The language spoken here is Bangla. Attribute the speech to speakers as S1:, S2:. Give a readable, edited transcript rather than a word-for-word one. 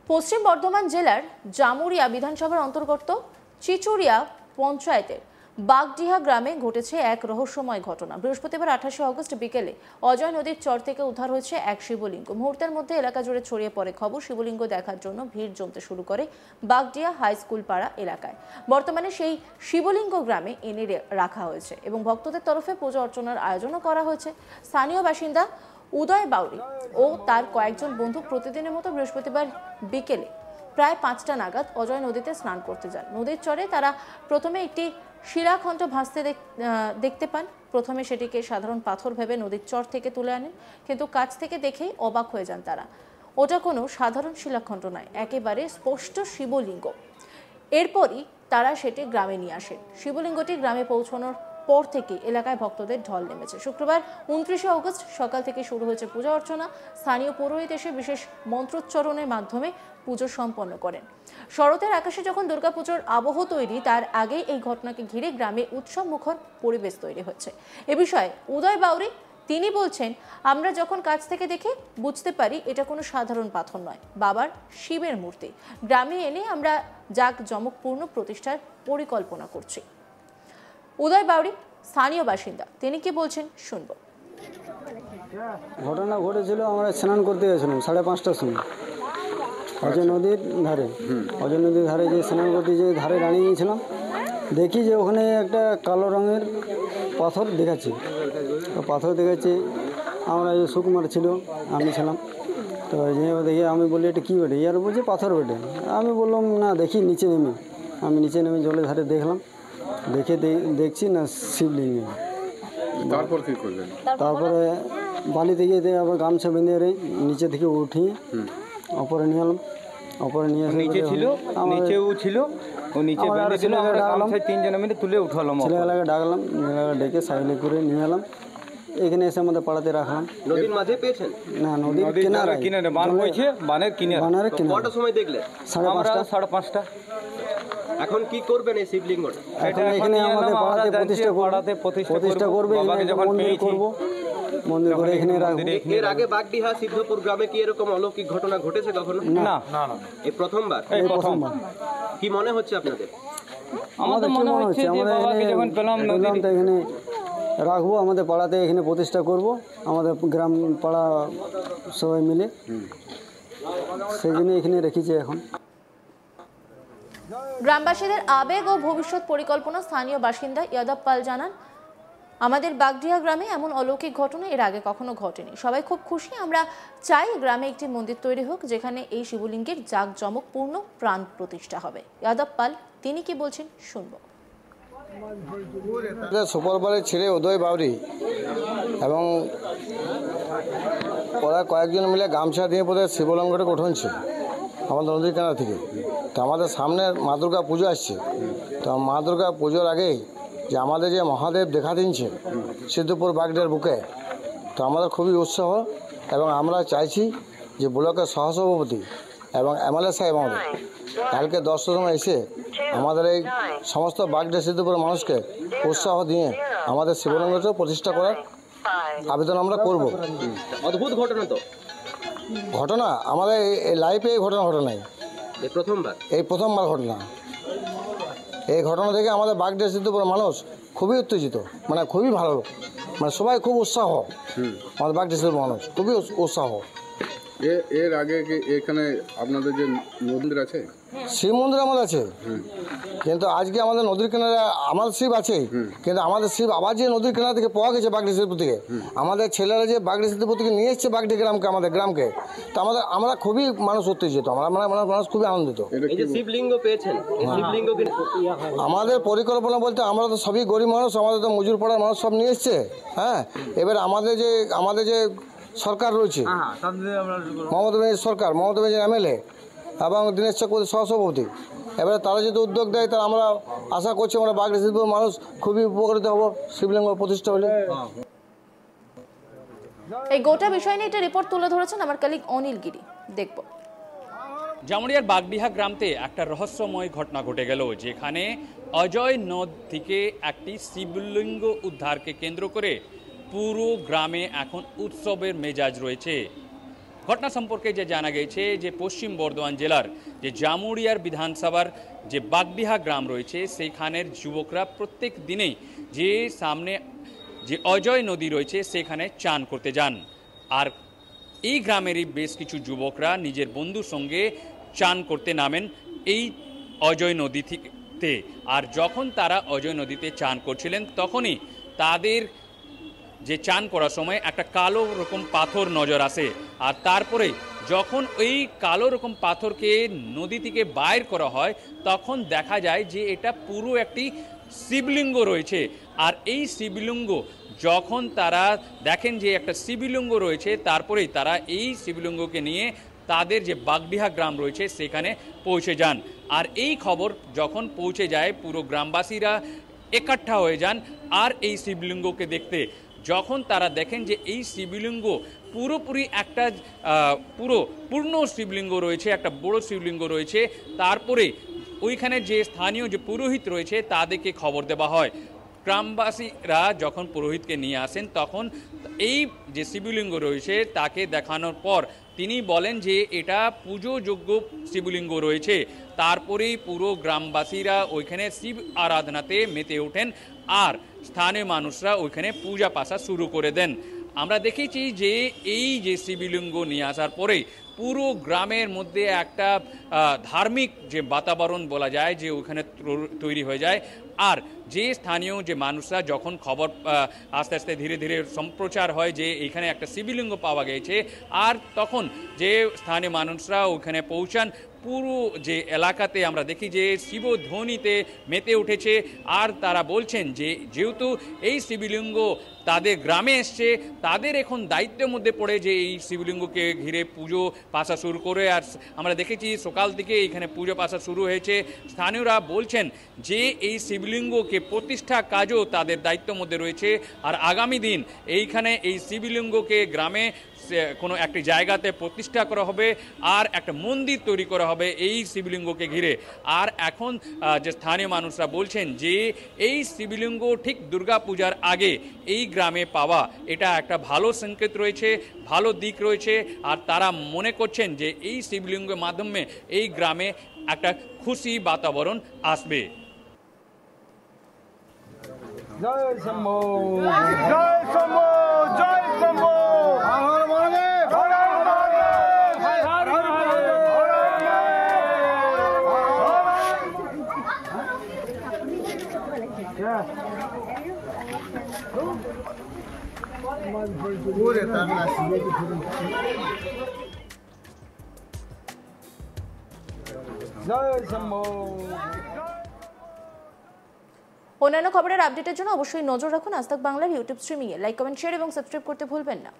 S1: পশ্চিম বর্ধমান জেলার জামুরিয়া বিধানসভার অন্তর্গত চিচুরিয়া পঞ্চায়েতের বাগডিহা গ্রামে ঘটেছে এক রহস্যময় ঘটনা। বৃহস্পতিবার 28 অগস্ট বিকেলে অজয় নদীর চর থেকে উদ্ধার হয়েছে এক শিবলিঙ্গ। মুহূর্তের মধ্যে এলাকা জুড়ে ছড়িয়ে পড়ে খবর। শিবলিঙ্গ দেখার জন্য ভিড় জমতে শুরু করে বাগডিহা হাই স্কুল পাড়া এলাকায়। বর্তমানে সেই শিবলিঙ্গ গ্রামে এনে রাখা হয়েছে এবং ভক্তদের তরফে পূজা অর্চনার আয়োজনও করা হয়েছে। স্থানীয় বাসিন্দা উদয় বাউরি ও তার কয়েকজন বন্ধু প্রতিদিনের মতো বৃহস্পতিবার বিকেলে প্রায় 5টা নাগাদ অজয় নদীতে স্নান করতে যান। নদীর চরে তারা প্রথমে একটি শিলাখণ্ড ভাসতে দেখতে পান। প্রথমে সেটিকে সাধারণ পাথর ভেবে নদীর চর থেকে তুলে আনেন, কিন্তু কাছ থেকে দেখেই অবাক হয়ে যান তারা। ওটা কোনো সাধারণ শিলাখণ্ড নয়, একেবারে স্পষ্ট শিবলিঙ্গ। এরপরই তারা সেটি গ্রামে নিয়ে আসেন। শিবলিঙ্গটি গ্রামে পৌঁছানোর পর থেকে এলাকায় ভক্তদের ঢল নেমেছে। শুক্রবার 29 অগস্ট সকাল থেকে শুরু হয়েছে পূজা অর্চনা। স্থানীয় পুরোহিত এসে বিশেষ মন্ত্রোচ্চারণের মাধ্যমে পুজো সম্পন্ন করেন। শরতের আকাশে যখন দুর্গাপুজোর আবহ তৈরি, তার আগে এই ঘটনাকে ঘিরে গ্রামে উৎসব মুখর পরিবেশ তৈরি হচ্ছে। এ বিষয়ে উদয় বাউরি তিনি বলছেন, আমরা যখন কাছ থেকে দেখে বুঝতে পারি এটা কোনো সাধারণ পাথর নয়, বাবার শিবের মূর্তি। গ্রামে এনে আমরা জাঁকজমকপূর্ণ প্রতিষ্ঠার পরিকল্পনা করছি। উদয় বাউরি স্থানীয় বাসিন্দা, তিনি কি বলছেন শুনবো।
S2: ঘটনা ঘটেছিল, আমরা স্নান করতে গেছিলাম 5:30টার সময় অজয় নদীর ধারে। অজয় নদীর ধারে যে স্নান করতে যে ধারে দাঁড়িয়ে গিয়েছিলাম, দেখি যে ওখানে একটা কালো রঙের পাথর দেখাচ্ছি। পাথর দেখাচ্ছি, আমরা যে সুকুমার ছিল, আমি ছিলাম। তো যে দেখি আমি বলি এটা কী বেটে, ইয়ার বলছে পাথর বেটে। আমি বললাম না, দেখি নিচে নেমে। আমি নিচে নেমে জলের ধারে দেখলাম, দেখে দেখছি না শিবলিঙ্গ।
S3: তারপর কি করলেন?
S2: তারপরে বালি থেকে আবার গামছা বেঁধে নিচে থেকে উঠিয়ে ওপরে নিয়ে এলাম। ওপরে নিয়ে এসে
S4: নিচে ছিল, নিচেও ছিল, ও নিচে বেঁধে ছিল। আমরা গামছা 3 জনে মিলে তুলে উঠালাম।
S2: ছেলেগুলোকে ডাকলাম, ছেলেগুলো ডেকে সাইডে করে নিয়ে এলাম। এখানে এসে আমাদের পাড়াতে রাখলাম।
S5: নদীর মাঝে পেয়েছেন?
S2: না, নদীর
S4: কিনারে বান হয়েছে, বানের কিনারে।
S5: কটার সময় দেখলে?
S4: 5:30।
S5: এখন কি করবেন এই শিবলিঙ্গটা?
S2: এখন এখানে আমাদের পাড়াতে প্রতিষ্ঠা করবে, মন্দির করবো, মন্দির করে এখানে রাখবো।
S5: এর আগে বাগডিহা সিদ্ধপুর গ্রামে কি এরকম অলৌকিক ঘটনা ঘটেছে কখনো?
S4: না,
S5: এই প্রথমবার। কি মনে হচ্ছে আপনাদের?
S2: আমাদের মনে হচ্ছে আমরা যখন পেলাম তো এখানে রাখবো, আমাদের পাড়াতে এখানে প্রতিষ্ঠা করব, আমাদের গ্রাম পাড়া সবাই মিলে, সেই জন্য এখানে রেখেছি। এখন
S1: গ্রামবাসীদের আবেগ ও ভবিষ্যৎ পরিকল্পনা স্থানীয় বাসিন্দা ইয়াদব পাল জানান, আমাদের বাগডিহা গ্রামে এমন অলৌকিক ঘটনা এর আগে কখনো ঘটেনি। সবাই খুব খুশি। আমরা চাই গ্রামে একটি মন্দির তৈরি হোক, যেখানে এই শিবলিঙ্গের জাঁকজমকপূর্ণ প্রাণ প্রতিষ্ঠা হবে। ইয়াদব পাল তিনি কি বলছেন শুনবো।
S6: সুপারবারের ছেলে উদয় বাউরি এবং ওরা কয়েকজন মিলে গামছা দিয়ে বোধহয় শিবলিঙ্গটা উঠাচ্ছে আমাদের নদীর কিনারা থেকে। তো আমাদের সামনে মা দুর্গা পুজো আসছে, তো মা দুর্গা পুজোর আগেই যে আমাদের যে মহাদেব দেখা দিচ্ছে সিদ্ধপুর বাগডিহার বুকে, তো আমাদের খুবই উৎসাহ এবং আমরা চাইছি যে ব্লকের সহসভাপতি এবং এমএলএ সাহেব আমাদের কালকে 10টার সময় এসে আমাদের এই সমস্ত বাগডিহা সিদ্ধপুরের মানুষকে উৎসাহ দিয়ে আমাদের শিবলিঙ্গটা প্রতিষ্ঠা করার আবেদন আমরা করব।
S5: অদ্ভুত ঘটনা তো,
S6: ঘটনা আমাদের এই লাইফে এই ঘটনা নাই, এই প্রথমবার ঘটনা। এই ঘটনা থেকে আমাদের বাগডিহা সিদ্ধপুরের মানুষ খুবই উত্তেজিত, মানে খুবই ভালো, মানে সবাই খুব উৎসাহ। আমাদের বাগডিহা সিদ্ধপুর মানুষ খুবই উৎসাহ।
S3: এর আগে কি এখানে আপনাদের যে মন্দির আছে?
S6: শিব মন্দির আমাদের আছে, কিন্তু আজকে আমাদের নদীর কিনারে আমাদের শিব আছে, কিন্তু আমাদের শিব আবার যে নদীর কিনারা থেকে পাওয়া গেছে বাগডিহা সিদ্ধপুর থেকে, আমাদের ছেলেরা যে বাগডিহা সিদ্ধপুর থেকে নিয়ে এসছে বাগডিহা গ্রামকে, আমাদের গ্রামকে, তো আমরা খুবই মানুষ উত্তেজিত, মানুষ খুবই আনন্দিত।
S5: শিবলিঙ্গ পেয়েছেন,
S6: আমাদের পরিকল্পনা বলতে আমরা তো সবই গরিব মানুষ, আমাদের তো মজুর পাড়ার মানুষ সব নিয়ে এসছে। হ্যাঁ, এবার আমাদের যে সরকার রয়েছে, মমতা ব্যানার্জি সরকার, মমতা ব্যানার্জি এমএলএ এবং দীনেশ চক্রবর্তী সহসভাপতি, এবারে তারা যদি উদ্যোগ দেয়, তাহলে আমরা আশা করছি আমরা বাগডিহা সিদ্ধপুরের মানুষ খুবই উপকৃত হব শিবলিঙ্গ প্রতিষ্ঠা হলে।
S1: এই গোটা বিষয় নিয়ে একটা রিপোর্ট তুলে ধরেছেন আমার কলিগ অনিল গিরি, দেখব।
S7: জামুরিয়ার বাগডিহা গ্রামতে একটা রহস্যময় ঘটনা ঘটে গেল, যেখানে অজয় নদ থেকে একটি শিবলিঙ্গ উদ্ধারকে কেন্দ্র করে পুরো গ্রামে এখন উৎসবের মেজাজ রয়েছে। ঘটনা সম্পর্কে যে জানা গেছে যে পশ্চিম বর্ধমান জেলার যে জামুরিয়ার বিধানসভার যে বাগডিহা গ্রাম রয়েছে সেইখানের যুবকরা প্রত্যেক দিনেই যে সামনে যে অজয় নদী রয়েছে সেখানে চান করতে যান। আর এই গ্রামেরই বেশ কিছু যুবকরা নিজের বন্ধুর সঙ্গে চান করতে নামেন এই অজয় নদীতে। আর যখন তারা অজয় নদীতে চান করছিলেন তখনই তাদের যে চান করার সময় একটা কালো রকম পাথর নজর আসে। আর তারপরে যখন ওই কালো রকম পাথরকে নদী থেকে বাইর করা হয় তখন দেখা যায় যে এটা পুরো একটি শিবলিঙ্গ রয়েছে। আর এই শিবলিঙ্গ যখন তারা দেখেন যে একটা শিবলিঙ্গ রয়েছে তারপরেই তারা এই শিবলিঙ্গকে নিয়ে তাদের যে বাগডিহা গ্রাম রয়েছে সেখানে পৌঁছে যান। আর এই খবর যখন পৌঁছে যায় পুরো গ্রামবাসীরা একট্ঠা হয়ে যান আর এই শিবলিঙ্গকে দেখতে। যখন তারা দেখেন যে এই শিবলিঙ্গ পুরোপুরি একটা পূর্ণ শিবলিঙ্গ রয়েছে, একটা বড় শিবলিঙ্গ রয়েছে, তারপরে ওইখানে যে স্থানীয় যে পুরোহিত রয়েছে তাদেরকে খবর দেওয়া হয়। গ্রামবাসীরা যখন পুরোহিতকে নিয়ে আসেন তখন এই যে শিবলিঙ্গ রয়েছে তাকে দেখানোর পর তিনি বলেন যে এটা পুজোযোগ্য শিবলিঙ্গ রয়েছে। তারপরেই পুরো গ্রামবাসীরা ওইখানে শিব আরাধনাতে মেতে ওঠেন আর স্থানীয় মানুষরা ওইখানে পূজা পাশা শুরু করে দেন। আমরা দেখেছি যে এই যে শিবলিঙ্গ নিয়ে আসার পরে পুরো গ্রামের মধ্যে একটা ধার্মিক যে বাতাবরণ বলা যায় যে ওইখানে তৈরি হয়ে যায়। আর যে স্থানীয় যে মানুষরা যখন খবর আস্তে আস্তে ধীরে ধীরে সম্প্রচার হয় যে এখানে একটা শিবলিঙ্গ পাওয়া গেছে আর তখন যে স্থানীয় মানুষরা ওখানে পৌঁছান পুরো যে এলাকাতে আমরা দেখি যে শিবধ্বনিতে মেতে উঠেছে। আর তারা বলছেন যে যেহেতু এই শিবলিঙ্গ তাদের গ্রামে এসছে তাদের এখন দায়িত্বের মধ্যে পড়ে যে এই শিবলিঙ্গকে ঘিরে পুজো পাশা শুরু করে। আর আমরা দেখেছি সকাল থেকে এখানে পুজো পাশা শুরু হয়েছে। স্থানীয়রা বলছেন যে এই শিবলিঙ্গকে প্রতিষ্ঠা কাজও তাদের দায়িত্বের মধ্যে রয়েছে। আর আগামী দিন এইখানে এই শিবলিঙ্গকে গ্রামে কোনো একটি জায়গাতে প্রতিষ্ঠা করা হবে আর একটা মন্দির তৈরি করা হবে এই শিবলিঙ্গকে ঘিরে। আর এখন যে স্থানীয় মানুষরা বলছেন যে এই শিবলিঙ্গ ঠিক দুর্গাপূজার আগে এই গ্রামে পাওয়া এটা একটা ভালো সংকেত রয়েছে, ভালো দিক রয়েছে। আর তারা মনে করছেন যে এই শিবলিঙ্গের মাধ্যমে এই গ্রামে একটা খুশি বাতাবরণ আসবে।
S4: জয় শম্ভো, জয় শম্ভো, জয় শম্ভো।
S1: অন্যান্য খবরের আপডেটের জন্য অবশ্যই নজর রাখুন আজ তাক বাংলার ইউটিউব স্ট্রিমিংয়ে। লাইক, কমেন্ট, শেয়ার এবং সাবস্ক্রাইব করতে ভুলবেন না।